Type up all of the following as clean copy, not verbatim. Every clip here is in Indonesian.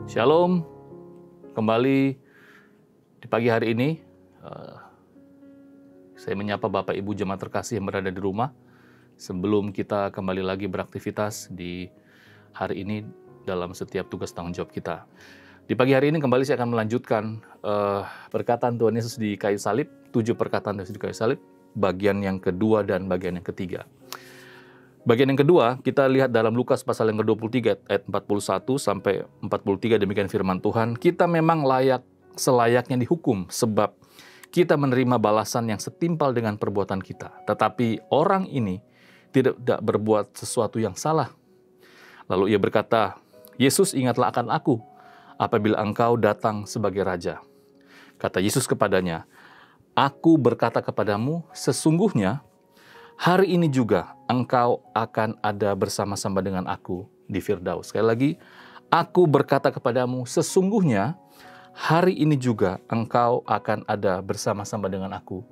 Shalom, kembali di pagi hari ini. Saya menyapa Bapak Ibu jemaat terkasih yang berada di rumah. Sebelum kita kembali lagi beraktivitas di hari ini dalam setiap tugas tanggung jawab kita. Di pagi hari ini kembali saya akan melanjutkan perkataan Tuhan Yesus di kayu salib, 7 perkataan Yesus di kayu salib, bagian yang kedua dan bagian yang ketiga. Bagian yang kedua, kita lihat dalam Lukas pasal yang ke-23 ayat 41 sampai 43, demikian firman Tuhan. Kita memang selayaknya dihukum sebab kita menerima balasan yang setimpal dengan perbuatan kita. Tetapi orang ini tidak berbuat sesuatu yang salah. Lalu ia berkata, Yesus, ingatlah akan aku apabila engkau datang sebagai raja. Kata Yesus kepadanya, aku berkata kepadamu, sesungguhnya hari ini juga engkau akan ada bersama-sama dengan aku di Firdaus. Sekali lagi, aku berkata kepadamu, sesungguhnya hari ini juga engkau akan ada bersama-sama dengan aku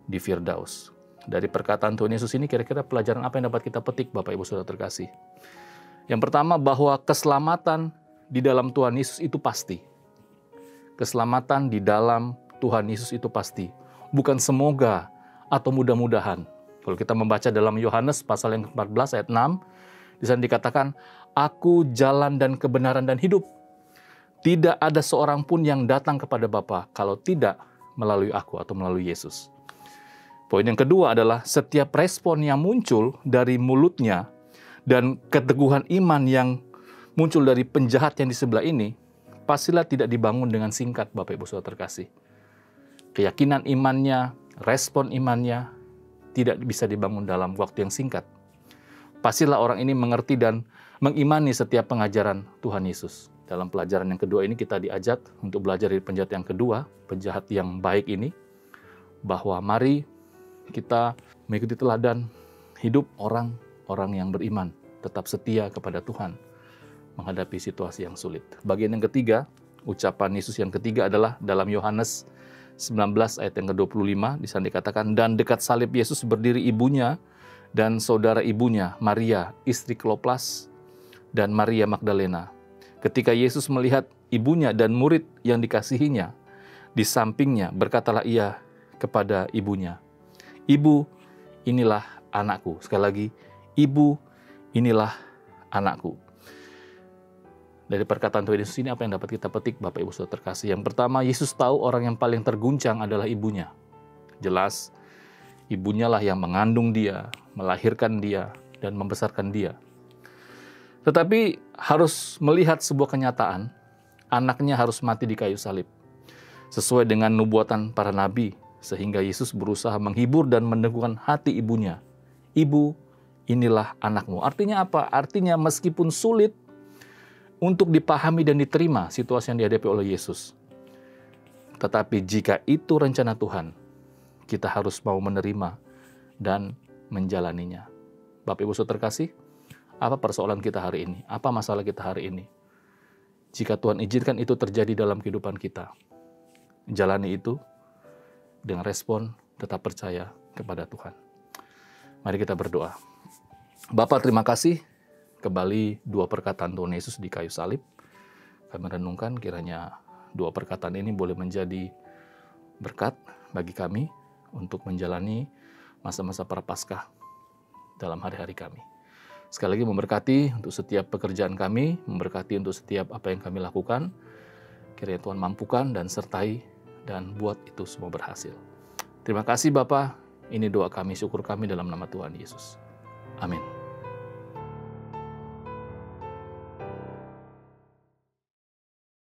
di Firdaus. Dari perkataan Tuhan Yesus ini, kira-kira pelajaran apa yang dapat kita petik, Bapak Ibu Saudara terkasih? Yang pertama, bahwa keselamatan di dalam Tuhan Yesus itu pasti. Keselamatan di dalam Tuhan Yesus itu pasti. Bukan semoga atau mudah-mudahan. Kalau kita membaca dalam Yohanes pasal yang ke-14 ayat 6, di sana dikatakan, aku jalan dan kebenaran dan hidup. Tidak ada seorang pun yang datang kepada Bapa kalau tidak melalui aku atau melalui Yesus. Poin yang kedua adalah setiap respon yang muncul dari mulutnya dan keteguhan iman yang muncul dari penjahat yang di sebelah ini, pastilah tidak dibangun dengan singkat, Bapak Ibu Saudara terkasih. Keyakinan imannya, respon imannya, tidak bisa dibangun dalam waktu yang singkat. Pastilah orang ini mengerti dan mengimani setiap pengajaran Tuhan Yesus. Dalam pelajaran yang kedua ini kita diajak untuk belajar dari penjahat yang kedua, penjahat yang baik ini, bahwa mari kita mengikuti teladan hidup orang-orang yang beriman, tetap setia kepada Tuhan, menghadapi situasi yang sulit. Bagian yang ketiga, ucapan Yesus yang ketiga adalah dalam Yohanes 19 ayat yang ke-25, di sana dikatakan, dan dekat salib Yesus berdiri ibunya dan saudara ibunya, Maria, istri Klopas, dan Maria Magdalena. Ketika Yesus melihat ibunya dan murid yang dikasihinya di sampingnya, berkatalah ia kepada ibunya, Ibu, inilah anakku. Sekali lagi, Ibu, inilah anakku. Dari perkataan Tuhan Yesus ini apa yang dapat kita petik, Bapak Ibu Saudara terkasih? Yang pertama, Yesus tahu orang yang paling terguncang adalah ibunya. Jelas, ibunya lah yang mengandung dia, melahirkan dia, dan membesarkan dia. Tetapi harus melihat sebuah kenyataan, anaknya harus mati di kayu salib. Sesuai dengan nubuatan para nabi, sehingga Yesus berusaha menghibur dan meneguhkan hati ibunya. Ibu, inilah anakmu. Artinya apa? Artinya meskipun sulit untuk dipahami dan diterima situasi yang dihadapi oleh Yesus. Tetapi jika itu rencana Tuhan, kita harus mau menerima dan menjalaninya. Bapak Ibu Saudara terkasih, apa persoalan kita hari ini? Apa masalah kita hari ini? Jika Tuhan izinkan itu terjadi dalam kehidupan kita, jalani itu dengan respon tetap percaya kepada Tuhan. Mari kita berdoa. Bapa, terima kasih. Kembali 2 perkataan Tuhan Yesus di kayu salib. Kami renungkan kiranya 2 perkataan ini boleh menjadi berkat bagi kami untuk menjalani masa-masa Prapaskah dalam hari-hari kami. Sekali lagi memberkati untuk setiap pekerjaan kami, memberkati untuk setiap apa yang kami lakukan. Kiranya Tuhan mampukan dan sertai dan buat itu semua berhasil. Terima kasih Bapa, ini doa kami, syukur kami dalam nama Tuhan Yesus. Amin.